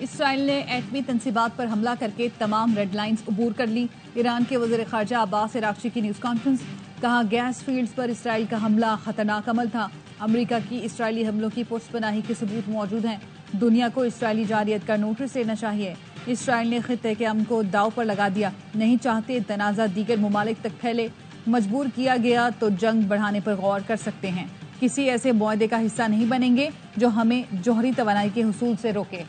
Israel ने एटमी तंसीबात पर हमला करके तमाम रेड लाइन्स अबूर कर ली। ईरान के वज़ीर ख़ारजा अब्बास अराग़ची की न्यूज़ कॉन्फ्रेंस, कहा गैस फील्ड्स पर इसराइल का हमला खतरनाक अमल था। अमेरिका की इसराइली हमलों की पुष्पनाही के सबूत मौजूद हैं। दुनिया को इसराइली जारियत का नोटिस लेना चाहिए। इसराइल ने खित्ते के अमन को दाव पर लगा दिया। नहीं चाहते तनाज़ा दीगर ममालिक तक फैले। मजबूर किया गया तो जंग बढ़ाने पर गौर कर सकते हैं। किसी ऐसे मुआहदे का हिस्सा नहीं बनेंगे जो हमें जौहरी तवानाई के हुसूल से रोके।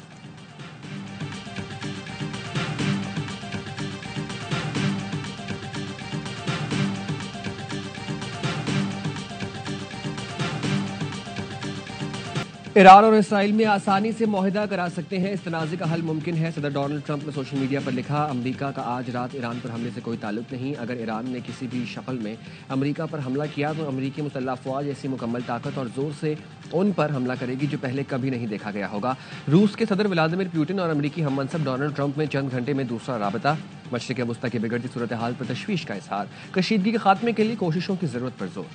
ईरान और इसराइल में आसानी से मुआहदा करा सकते हैं, इस तनाज़े का हल मुमकिन है। सदर डोनाल्ड ट्रंप ने सोशल मीडिया पर लिखा, अमेरिका का आज रात ईरान पर हमले से कोई ताल्लुक नहीं। अगर ईरान ने किसी भी शक्ल में अमेरिका पर हमला किया तो अमेरिकी मुसल्लह फ़ौज ऐसी मुकम्मल ताकत और जोर से उन पर हमला करेगी जो पहले कभी नहीं देखा गया होगा। रूस के सदर व्लादिमीर पुतिन और अमेरिकी हममनसब डोनाल्ड ट्रंप में चंद घंटे में दूसरा राबता। मशरिक़ वस्ता की बिगड़ती सूरत हाल पर तशवीश का इज़हार। कशीदगी के खात्मे के लिए कोशिशों की ज़रूरत पर जोर।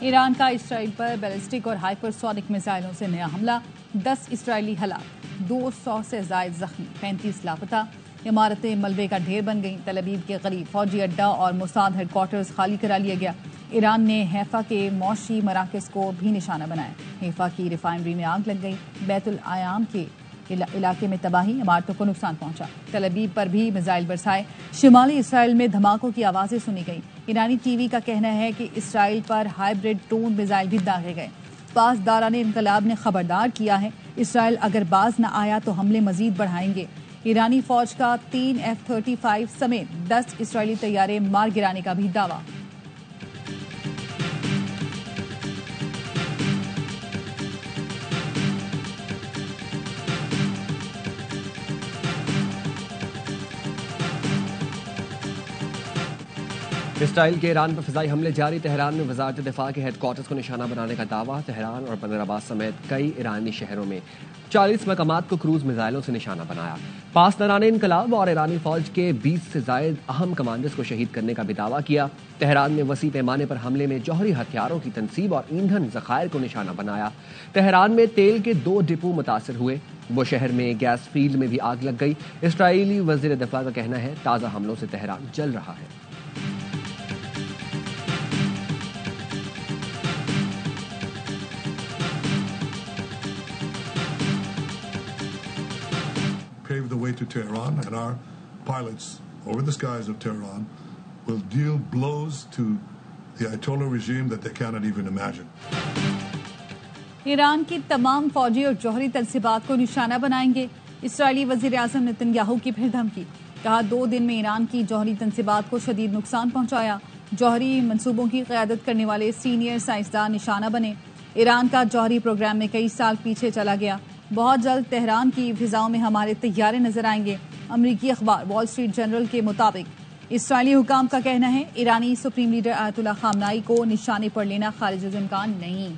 ईरान का इसराइल पर बैलिस्टिक और हाइपरसोनिक मिसाइलों से नया हमला। 10 इसराइली हलाक, 200 से ज़ायद जख्मी, 35 लापता। इमारतें मलबे का ढेर बन गईं। तल अवीव के करीब फौजी अड्डा और मोसाद हेडक्वार्टर्स खाली करा लिया गया। ईरान ने हैफा के मौशी मराकज़ को भी निशाना बनाया। हैफा की रिफाइनरी में आग लग गई। बैतुल आयाम के इलाके में तबाही, इमारतों को नुकसान पहुंचा। तल अवीव पर भी मिसाइल बरसाए। शिमाली इसराइल में धमाकों की आवाज़ें सुनी गई। ईरानी टीवी का कहना है कि इसराइल पर हाइब्रिड टोन मिसाइल भी दागे गए। पासदारान इनकलाब ने खबरदार किया है, इसराइल अगर बाज न आया तो हमले मजीद बढ़ाएंगे। ईरानी फौज का 3 F-35 समेत 10 इसराइली तैयारे मार गिराने का भी दावा। इसराइल के ईरान पर फ़िज़ाई हमले जारी। तेहरान में वज़ारत दिफ़ा के हेडक्वार्टर्स को निशाना बनाने का दावा। तेहरान और बंदरअब्बास समेत कई ईरानी शहरों में 40 मकामात को क्रूज मिसाइलों से निशाना बनाया। पासदारान इनकलाब और ईरानी फौज के 20 से ज़ायद अहम कमांडर्स को शहीद करने का भी दावा किया। तेहरान में वसी पैमाने पर हमले में जौहरी हथियारों की तनसीब और ईंधन ज़खायर को निशाना बनाया। तेहरान में तेल के 2 डिपो मुतासर हुए। वो शहर में गैस फील्ड में भी आग लग गई। इसराइली वज़ीर दिफ़ा का कहना है, ताज़ा हमलों से तेहरान जल रहा है। Pave the way to Tehran, and our pilots over the skies of Tehran will deal blows to the Ayatollah regime that they cannot even imagine. Iran की तमाम फौजी और जौहरी तनसीबात को निशाना बनाएंगे। इसराइली वज़ीर आज़म नेतन्याहू की फिर धमकी, कहा 2 दिन में ईरान की जौहरी तनसीबात को शदीद नुकसान पहुंचाया। जौहरी मंसूबों की क़यादत करने वाले सीनियर साइंसदान निशाना बने। ईरान का जौहरी प्रोग्राम में कई साल पीछे चला गया। बहुत जल्द तेहरान की फिजाओं में हमारे तैयारे नजर आएंगे। अमरीकी अखबार वॉल स्ट्रीट जर्नल के मुताबिक इसराइली हुकाम का कहना है, ईरानी सुप्रीम लीडर आयतुल्लाह खामनाई को निशाने पर लेना खारिज इम्कान नहीं।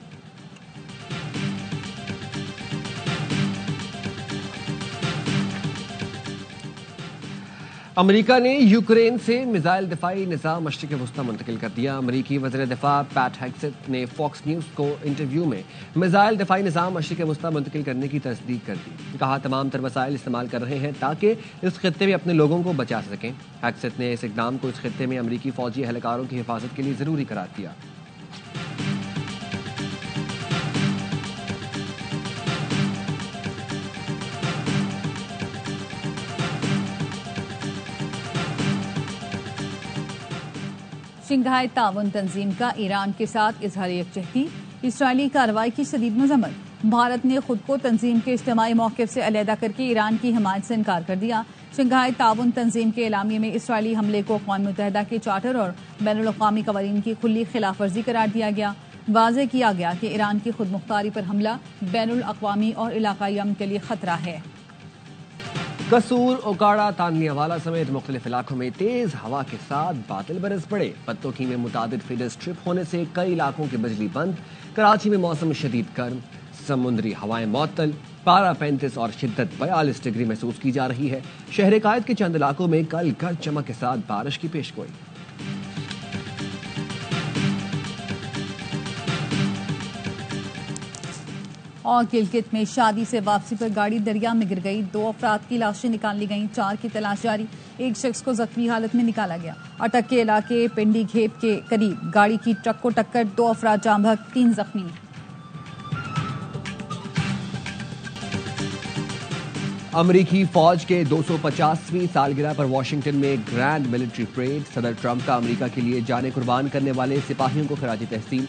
अमेरिका ने यूक्रेन से मिसाइल दिफाई निज़ाम मशरिक़ वस्ता मुंतकिल कर दिया। अमेरिकी वज़ीर दिफा पैट हेग्सेथ ने फॉक्स न्यूज़ को इंटरव्यू में मिसाइल दिफाई निज़ाम मशरिक़ वस्ता मुंतकिल करने की तस्दीक कर दी। कहा, तमाम तर वसाइल इस्तेमाल कर रहे हैं ताकि इस खित्ते में अपने लोगों को बचा सकें। हेग्सेथ ने इस इक़दाम को इस खित्ते में अमेरिकी फौजी एहलकारों की हिफाजत के लिए ज़रूरी करार दिया। शंघाई ताउन तंजीम का ईरान के साथ इजहार यकजहती। इसराइली कार्रवाई की शदीद मजम्मत। भारत ने खुद को तंजीम के इज्तिमाई मौक़िफ़ से अलहदा करके ईरान की हिमायत से इनकार कर दिया। शंघाई ताउन तंजीम के एलामिये में इसराइली हमले को अक़वाम मुत्तहिदा के चार्टर और बैनुल अक़वामी क़वानीन की खुली खिलाफ वर्जी करार दिया गया। वाज़ेह किया गया कि ईरान की खुद मुख्तारी पर हमला बैनुल अक़वामी और इलाक़ाई अमन के लिए खतरा है। कसूर, ओकाड़ा, तानलियावाला समेत मुख्तलिफ इलाकों में तेज हवा के साथ बादल बरस पड़े। पत्तोकी में मुतादिद फीडर्स ट्रिप होने से कई इलाकों की बिजली बंद। कराची में मौसम शदीद गर्म। समुद्री हवाएं मअतल, पारा 35 और शिद्दत 42 डिग्री महसूस की जा रही है। शहर कायद के चंद इलाकों में कल गरज चमक के साथ बारिश की पेशगोई। और गिलगित में शादी से वापसी पर गाड़ी दरिया में गिर गई, 2 अफराद की लाशें निकाल ली गईं, 4 की तलाश जारी। एक शख्स को जख्मी हालत में निकाला गया। अटक के इलाके पिंडी घेप के करीब गाड़ी की ट्रक को टक्कर, 2 अफराद जाम बहक, 3 जख्मी। अमरीकी फौज के 250वीं सालगिरह पर वाशिंगटन में ग्रैंड मिलिट्री परेड। सदर ट्रंप का अमेरिका के लिए जाने कुर्बान करने वाले सिपाहियों को खराज तहसीन।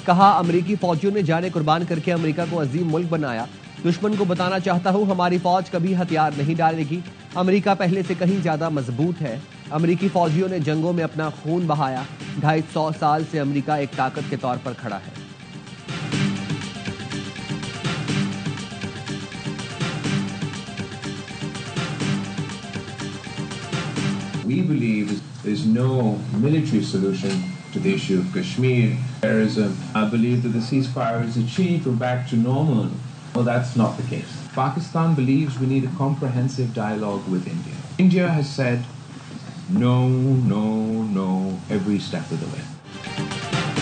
कहा, अमेरिकी फौजियों ने जाने कुर्बान करके अमेरिका को अजीम मुल्क बनाया। दुश्मन को बताना चाहता हूं, हमारी फौज कभी हथियार नहीं डालेगी। अमेरिका पहले से कहीं ज्यादा मजबूत है। अमेरिकी फौजियों ने जंगों में अपना खून बहाया। 250 साल से अमेरिका एक ताकत के तौर पर खड़ा है। We believe there's no military solution to the issue of Kashmir terrorism. I believe that the ceasefire is achieved, we're back to normal. Well, that's not the case. Pakistan believes we need a comprehensive dialogue with India. India has said no, no, no every step of the way.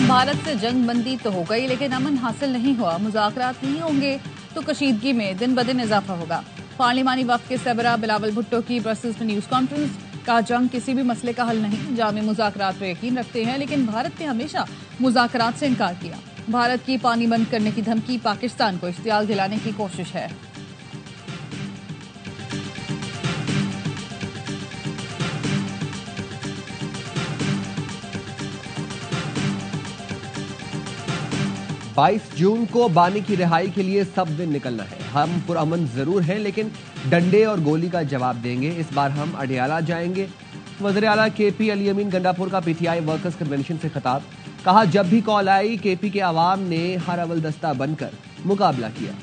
Bharat से जंग बंदी तो हो गई, लेकिन अमन हासिल नहीं हुआ। मुज़ाकरात नहीं होंगे तो कशीदगी में दिन ब दिन इजाफा होगा। पार्लिमानी वफ्द के सरबराह बिलावल भुट्टो की ब्रसेल्स में न्यूज़ कॉन्फ्रेंस। कहा, जंग किसी भी मसले का हल नहीं, जामे मुज़ाकरात पर यकीन रखते हैं, लेकिन भारत ने हमेशा मुज़ाकरात से इनकार किया। भारत की पानी बंद करने की धमकी पाकिस्तान को इश्तियाल दिलाने की कोशिश है। बाईस जून को बानी की रिहाई के लिए सब दिन निकलना है। हम पुरअमन जरूर हैं, लेकिन डंडे और गोली का जवाब देंगे। इस बार हम अडियाला जाएंगे। वज़ीर आला केपी अली अमीन गंडापुर का पीटीआई वर्कर्स कन्वेंशन से खिताब। कहा, जब भी कॉल आई केपी के अवाम ने हर अव्वल दस्ता बनकर मुकाबला किया।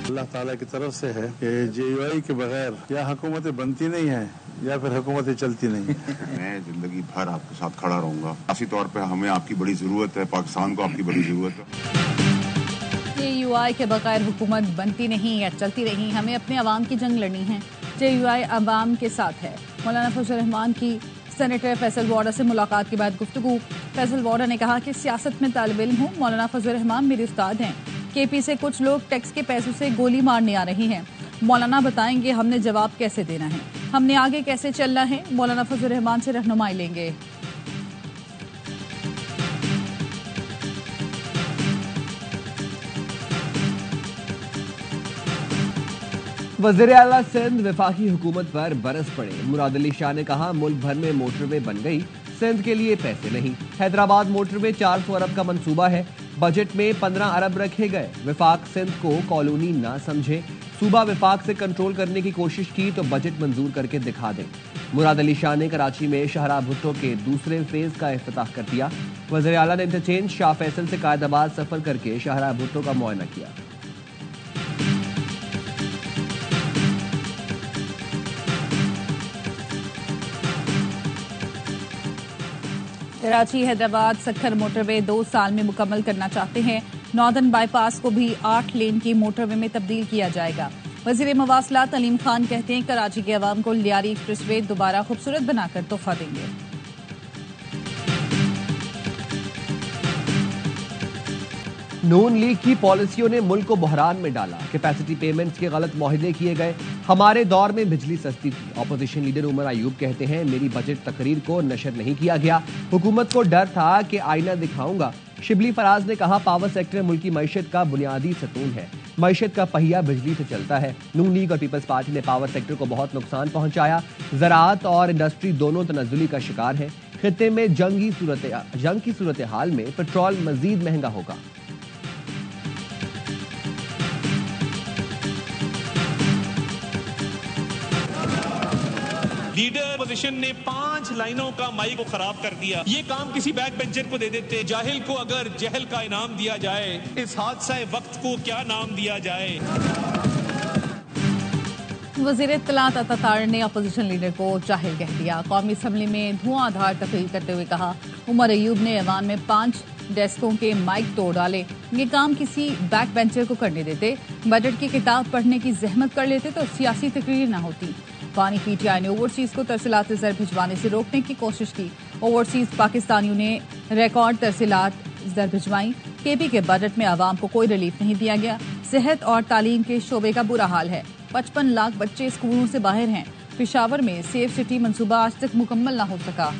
अल्लाह ताला की तरफ से है कि जेयूआई के बगैर या हुकूमतें बनती नहीं है या फिर हुकूमतें चलती नहीं। मैं जिंदगी भर आपके साथ खड़ा रहूंगा। खासी तौर पे हमें आपकी बड़ी जरूरत है, पाकिस्तान को आपकी बड़ी जरूरत है। जेयूआई के बगैर हुकूमत बनती नहीं या चलती नहीं, हमें अपने अवाम की जंग लड़नी है। जेयूआई अवाम के साथ है। मौलाना फजल रहमान की सेनेटर फैसल वॉर्डर से मुलाकात के बाद गुफ्तगू। फैसल वॉर्डर ने कहा कि सियासत में तालिब इल्म हूँ, मौलाना फजल रहमान मेरे उस्ताद हैं। केपी से कुछ लोग टैक्स के पैसों से गोली मारने आ रहे हैं। मौलाना बताएंगे हमने जवाब कैसे देना है, हमने आगे कैसे चलना है। मौलाना फजल रहमान से रहनुमाई लेंगे। वज़ीर आला सिंध वफाकी हुकूमत पर बरस पड़े। मुराद अली शाह ने कहा, मुल्क भर में मोटरवे बन गई, सिंध के लिए पैसे नहीं। हैदराबाद मोटरवे 400 अरब का मंसूबा है, बजट में 15 अरब रखे गए। वफाक सिंध को कॉलोनी ना समझे। सूबा वफाक से कंट्रोल करने की कोशिश की तो बजट मंजूर करके दिखा दे। मुराद अली शाह ने कराची में शाहराह भुट्टो के दूसरे फेज का इफ्तिताह कर दिया। वज़ीर आला ने इंटरचेंज शाह फैसल से कायदाबाद सफर करके शाहराह भुट्टो का मुआयना किया। कराची हैदराबाद सक्खर मोटरवे 2 साल में मुकम्मल करना चाहते हैं। नॉर्दर्न बाईपास को भी 8 लेन की मोटरवे में तब्दील किया जाएगा। वज़ीर मवासलात अलीम खान कहते हैं, कराची के अवाम को लियारी एक्सप्रेसवे दोबारा खूबसूरत बनाकर तोहफा देंगे। नून लीग की पॉलिसियों ने मुल्क को बहरान में डाला। कैपेसिटी पेमेंट्स के गलत मुआहदे किए गए। हमारे दौर में बिजली सस्ती थी। ऑपोजिशन लीडर उमर अयूब कहते हैं, मेरी बजट तकरीर को नशर नहीं किया गया, हुकूमत को डर था कि आईना दिखाऊंगा। शिबली फराज ने कहा, पावर सेक्टर मुल्क की मईशत का बुनियादी सतून है, मईशत का पहिया बिजली से चलता है। नून लीग और पीपल्स पार्टी ने पावर सेक्टर को बहुत नुकसान पहुंचाया। ज़राअत और इंडस्ट्री दोनों तनज़्ज़ुली का शिकार है। खित्ते में जंग की सूरत हाल में पेट्रोल मजीद महंगा होगा। लीडर पोजीशन ने 5 लाइनों का माइक को खराब कर दिया। ये काम किसी बैक बेंचर को दे देते। जाहिल को अगर जहल का इनाम दिया जाए, इस हादसा वक्त को क्या नाम दिया जाए। वज़ीर इत्तलात अतातार ने अपोजिशन लीडर को जाहिल कह दिया। कौमी असम्बली में धुआंधार तकरीर करते हुए कहा, उमर अयूब ने ऐवान में 5 डेस्कों के माइक तोड़ डाले। ये काम किसी बैक बेंचर को करने देते, बजट की किताब पढ़ने की जहमत कर लेते तो सियासी तकरीर न होती। पानी पीटीआई ने ओवरसीज को तरसीलात ज़र भिजवाने से रोकने की कोशिश की। ओवरसीज पाकिस्तानियों ने रिकॉर्ड तरसीलात ज़र भिजवाई। केपी के बजट में आवाम को कोई रिलीफ नहीं दिया गया। सेहत और तालीम के शोबे का बुरा हाल है। 55 लाख बच्चे स्कूलों से बाहर हैं। पेशावर में सेफ सिटी मंसूबा आज तक मुकम्मल न हो सका।